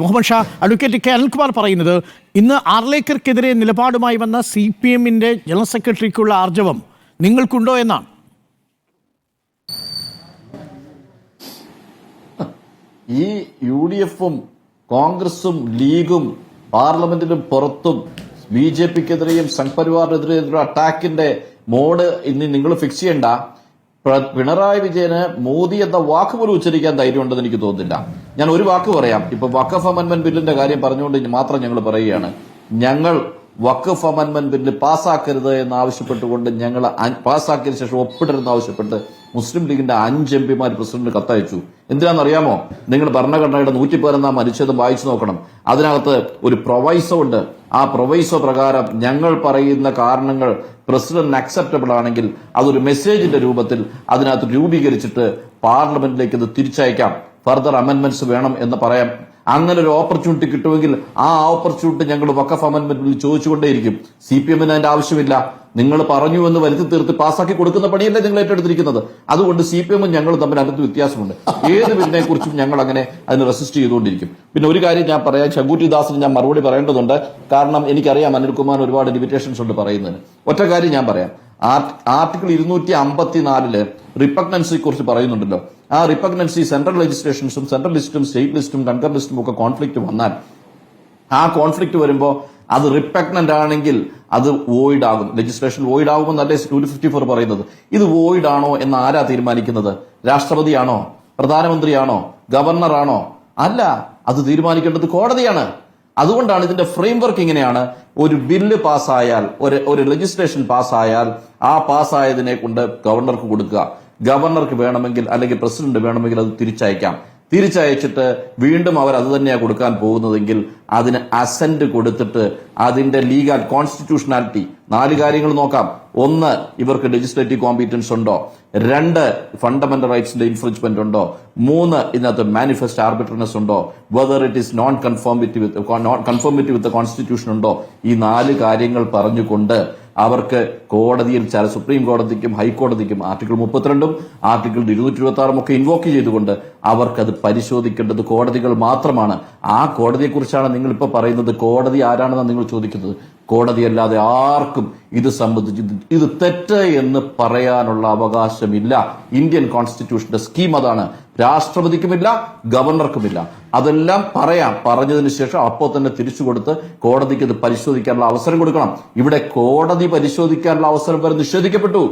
Muhammad Shah, advocate K Anilkumar പറയുന്നത് ഇന്ന് ആർലേക്കർക്കെതിരെ നിലപാടുമായി വന്ന CPM-ന്റെ ജനറൽ സെക്രട്ടറിക്കുള്ള ആർജവം നിങ്ങൾക്കുണ്ടോ എന്നാണ്. ഈ UDF-ഉം കോൺഗ്രസും ലീഗും പാർലമെന്റിലും പുറത്തും BJP-ക്കെതിരെയും സംഘപരിവാറിനെതിരെയുള്ള അറ്റാക്കിന്റെ മോഡ് ഇന്ന് നിങ്ങൾ ഫിക്സ് ചെയ്യണ്ട. പിണറായി വിജയന് മോദി എന്ന വാക്ക് പോലും ഉച്ചരിക്കാൻ ധൈര്യമുണ്ടെന്ന് എനിക്ക് തോന്നുന്നില്ല. ഞാൻ ഒരു വാക്ക് പറയാം. ഇപ്പൊ വഖഫ് അമെന്റ്മെന്റ് ബില്ലിന്റെ കാര്യം പറഞ്ഞുകൊണ്ട് മാത്രം ഞങ്ങൾ പറയുകയാണ്. ഞങ്ങൾ വഖഫ് അമെന്റ്മെന്റ് ബില്ല് പാസ്സാക്കരുത് എന്നാവശ്യപ്പെട്ടുകൊണ്ട് ഞങ്ങൾ പാസ്സാക്കിയതിനു ശേഷം ഒപ്പിടരുതെന്ന് ആവശ്യപ്പെട്ട് മുസ്ലിം ലീഗിന്റെ 5 MP പ്രസിഡന്റിന് കത്തയച്ചു. എന്തിനാണെന്നറിയാമോ? നിങ്ങൾ ഭരണഘടനയുടെ 114 അനുച്ഛേദം വായിച്ചു നോക്കണം. അതിനകത്ത് ഒരു പ്രൊവൈസോ ഉണ്ട്. ആ പ്രൊവൈസോ പ്രകാരം ഞങ്ങൾ പറയുന്ന കാരണങ്ങൾ പ്രസിഡന്റിന് അക്സെപ്റ്റബിൾ ആണെങ്കിൽ അതൊരു മെസ്സേജിന്റെ രൂപത്തിൽ അതിനകത്ത് രൂപീകരിച്ചിട്ട് പാർലമെന്റിലേക്ക് ഇത് തിരിച്ചയക്കാം. ഫർദർ അമെന്റ്മെന്റ്സ് വേണം എന്ന് പറയാം. അങ്ങനെ ഒരു ഓപ്പർച്യൂണിറ്റി കിട്ടുമെങ്കിൽ ആ ഓപ്പർച്യൂണിറ്റി ഞങ്ങൾ വഖഫ് അമെന്റ്മെന്റിൽ ചോദിച്ചുകൊണ്ടേയിരിക്കും. CPM-ന് അതിന്റെ ആവശ്യമില്ല. നിങ്ങൾ പറഞ്ഞു എന്ന് വരുത്തി തീർത്ത് പാസ്സാക്കി കൊടുക്കുന്ന പണിയല്ലേ നിങ്ങൾ ഏറ്റെടുത്തിരിക്കുന്നത്. അതുകൊണ്ട് CPM-ഉം ഞങ്ങളും തമ്മിൽ അതിനകത്ത് വ്യത്യാസമുണ്ട്. ഏത് ബില്ലിനെ കുറിച്ചും ഞങ്ങൾ അങ്ങനെ അതിന് റെസിസ്റ്റ് ചെയ്തുകൊണ്ടിരിക്കും. പിന്നെ ഒരു കാര്യം ഞാൻ പറയാം, ശങ്കുറ്റിദാസിന് ഞാൻ മറുപടി പറയേണ്ടതുണ്ട്. കാരണം എനിക്കറിയാം അനിൽകുമാർ ഒരുപാട് ലിമിറ്റേഷൻസ് ഉണ്ട് പറയുന്നതിന്. ഒറ്റ കാര്യം ഞാൻ പറയാം. ആർട്ടിക്കിൾ 254 റിപ്പഗ്നൻസിയെ കുറിച്ച് പറയുന്നുണ്ടല്ലോ. ആ റിപ്പഗ്നൻസി സെൻട്രൽ ലെജിസ്ലേഷൻസും സെൻട്രൽ ലിസ്റ്റും സ്റ്റേറ്റ് ലിസ്റ്റും കൺകർ ലിസ്റ്റും ഒക്കെ കോൺഫ്ലിക്ട് വന്നാൽ ആ കോൺഫ്ലിക്ട് വരുമ്പോൾ അത് റിപ്പഗ്നന്റ് ആണെങ്കിൽ അത് വോയിഡ് ആകും. ലെജിസ്ലേഷൻ വോയിഡ് ആകുമെന്നല്ലേ 254 പറയുന്നത്. ഇത് വോയിഡ് ആണോ എന്ന് ആരാ തീരുമാനിക്കുന്നത്? രാഷ്ട്രപതിയാണോ? പ്രധാനമന്ത്രിയാണോ? ഗവർണറാണോ? അല്ല, അത് തീരുമാനിക്കേണ്ടത് കോടതിയാണ്. അതുകൊണ്ടാണ് ഇതിന്റെ ഫ്രെയിംവർക്ക് ഇങ്ങനെയാണ്. ഒരു ബില്ല് പാസ്സായാൽ, ഒരു ലെജിസ്ലേഷൻ പാസ്സായാൽ ആ പാസ്സായതിനെ കൊണ്ട് ഗവർണർക്ക് കൊടുക്കുക. ഗവർണർക്ക് വേണമെങ്കിൽ അല്ലെങ്കിൽ പ്രസിഡന്റ് വേണമെങ്കിൽ അത് തിരിച്ചയച്ചിട്ട് വീണ്ടും അവർ അത് തന്നെയാണ് കൊടുക്കാൻ പോകുന്നതെങ്കിൽ അതിന് അസെന്റ് കൊടുത്തിട്ട് അതിന്റെ ലീഗൽ കോൺസ്റ്റിറ്റ്യൂഷണാലിറ്റി 4 കാര്യങ്ങൾ നോക്കാം. 1, ഇവർക്ക് ലെജിസ്ലേറ്റീവ് കോമ്പീറ്റൻസ് ഉണ്ടോ? 2, ഫണ്ടമെന്റൽ റൈറ്റ്സിന്റെ ഇൻഫ്രിഞ്ച്മെന്റ് ഉണ്ടോ? 3, ഇതിനകത്ത് മാനിഫെസ്റ്റ് ആർബിട്രറിനെസ് ഉണ്ടോ? Whether it is known conformity with constitution ഉണ്ടോ? ഈ 4 കാര്യങ്ങൾ പറഞ്ഞുകൊണ്ട് അവർക്ക് കോടതിയിൽ സുപ്രീം കോടതിക്കും ഹൈക്കോടതിക്കും ആർട്ടിക്കിൾ 32 ആർട്ടിക്കിൾ 226 ഒക്കെ ഇൻവോക്ക് ചെയ്തുകൊണ്ട് അവർക്കത് പരിശോധിക്കേണ്ടത് കോടതികൾ മാത്രമാണ്. ആ കോടതിയെക്കുറിച്ചാണ് നിങ്ങൾ ഇപ്പൊ പറയുന്നത്. കോടതി ആരാണെന്നാണ് നിങ്ങൾ ചോദിക്കുന്നത്. കോടതിയല്ലാതെ ആർക്കും ഇത് സംബന്ധിച്ച് ഇത് തെറ്റ് എന്ന് പറയാനുള്ള അവകാശമില്ല. ഇന്ത്യൻ കോൺസ്റ്റിറ്റ്യൂഷന്റെ സ്കീം അതാണ്. രാഷ്ട്രപതിക്കുമില്ല, ഗവർണർക്കുമില്ല. അതെല്ലാം പറഞ്ഞതിന് ശേഷം അപ്പോൾ തന്നെ തിരിച്ചു കൊടുത്ത് കോടതിക്ക് ഇത് പരിശോധിക്കാനുള്ള അവസരം കൊടുക്കണം. ഇവിടെ കോടതി പരിശോധിക്കാനുള്ള അവസരം വരെ നിഷേധിക്കപ്പെട്ടു.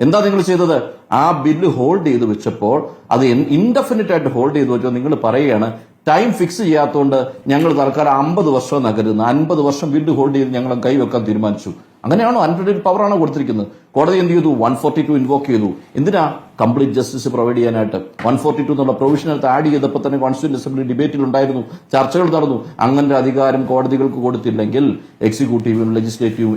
എന്താ നിങ്ങൾ ചെയ്തത്? ആ ബില്ല് ഹോൾഡ് ചെയ്ത് വെച്ചപ്പോൾ അത് ഇൻഡെഫിനിറ്റ് ആയിട്ട് ഹോൾഡ് ചെയ്ത് വെച്ചോ. നിങ്ങൾ പറയുകയാണ് ടൈം ഫിക്സ് ചെയ്യാത്തതുകൊണ്ട് ഞങ്ങൾ തൽക്കാലം 50 വർഷം നകരുന്നു. 50 വർഷം ബില്ല് ഹോൾഡ് ചെയ്ത് ഞങ്ങൾ കൈവെക്കാൻ തീരുമാനിച്ചു. അങ്ങനെയാണോ? അൺപ്രഡിക്റ്റഡ് പവറാണോ കൊടുത്തിരിക്കുന്നത്? കോടതി എന്ത് ചെയ്തു? 142 ഇൻവോക്ക് ചെയ്തു. എന്തിനാ? കംപ്ലീറ്റ് ജസ്റ്റിസ് പ്രൊവൈഡ് ചെയ്യാനായിട്ട്. 142 എന്നുള്ള പ്രൊവിഷനകത്ത് ആഡ് ചെയ്തപ്പോൾ തന്നെ കോൺസ്റ്റിറ്റ്യൂന്റ് അസംബ്ലി ഡിബേറ്റിൽ ഉണ്ടായിരുന്നു, ചർച്ചകൾ നടന്നു. അങ്ങനെ അധികാരം കോടതികൾക്ക് കൊടുത്തില്ലെങ്കിൽ എക്സിക്യൂട്ടീവും ലെജിസ്ലേറ്റീവും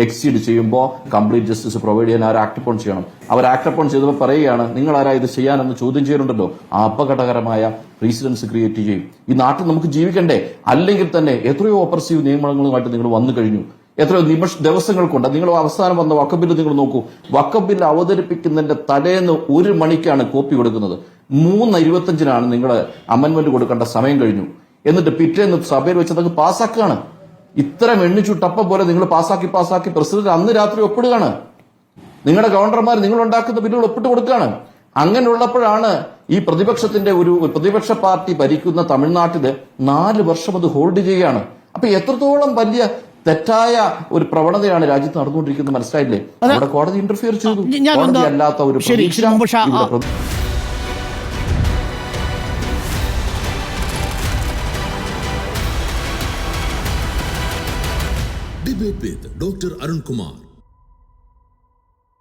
എക്സീഡ് ചെയ്യുമ്പോൾ കംപ്ലീറ്റ് ജസ്റ്റിസ് പ്രൊവൈഡ് ചെയ്യാൻ അവർ ആക്ട് അപ്പോൺ ചെയ്യണം. അവർ ആക്ട് അപ്പോൺ ചെയ്തപ്പോൾ പറയുകയാണ് നിങ്ങൾ ആരാ ഇത് ചെയ്യാനെന്ന് ചോദ്യം ചെയ്യുന്നുണ്ടല്ലോ. ആ അപകടകരമായ റീസിഡൻസ് ക്രിയേറ്റ് ചെയ്യും. ഈ നാട്ടിൽ നമുക്ക് ജീവിക്കണ്ടേ? അല്ലെങ്കിൽ തന്നെ എത്രയോ ഓപ്പർസീവ് നിയമങ്ങളുമായിട്ട് നിങ്ങൾ വന്നു കഴിഞ്ഞു. എത്രയോ ദിവസങ്ങൾ കൊണ്ട് നിങ്ങൾ അവസാനം വന്ന വഖഫ് ബില്ല് നിങ്ങൾ നോക്കൂ. വഖഫ് ബില്ല് അവതരിപ്പിക്കുന്നതിന്റെ തലേന്ന് 1 മണിക്കാണ് കോപ്പി കൊടുക്കുന്നത്. 3:25 നിങ്ങൾ അമെന്റ്മെന്റ് കൊടുക്കേണ്ട സമയം കഴിഞ്ഞു. എന്നിട്ട് പിറ്റേന്ന് സഭയിൽ വെച്ചത് പാസ്സാക്കുകയാണ്. ഇത്തരം എണ്ണിച്ചുട്ടപ്പം പോലെ നിങ്ങൾ പാസ്സാക്കി പ്രസിഡന്റ് അന്ന് രാത്രി ഒപ്പിടുകയാണ്. നിങ്ങളുടെ ഗവർണർമാർ നിങ്ങൾ ഉണ്ടാക്കുന്ന ബില്ലുകൾ ഒപ്പിട്ട് കൊടുക്കുകയാണ്. അങ്ങനെയുള്ളപ്പോഴാണ് ഈ പ്രതിപക്ഷ പാർട്ടി ഭരിക്കുന്ന തമിഴ്നാട്ടില് 4 വർഷം അത് ഹോൾഡ് ചെയ്യുകയാണ്. അപ്പൊ എത്രത്തോളം വലിയ തെറ്റായ ഒരു പ്രവണതയാണ് രാജ്യത്ത് നടന്നുകൊണ്ടിരിക്കുന്നത് മനസ്സിലായില്ലേ? അവിടെ കോടതി ഇന്റർഫിയർ ചെയ്തു. കോടതി അല്ലാത്ത ഒരു Debate with Dr. Arun Kumar.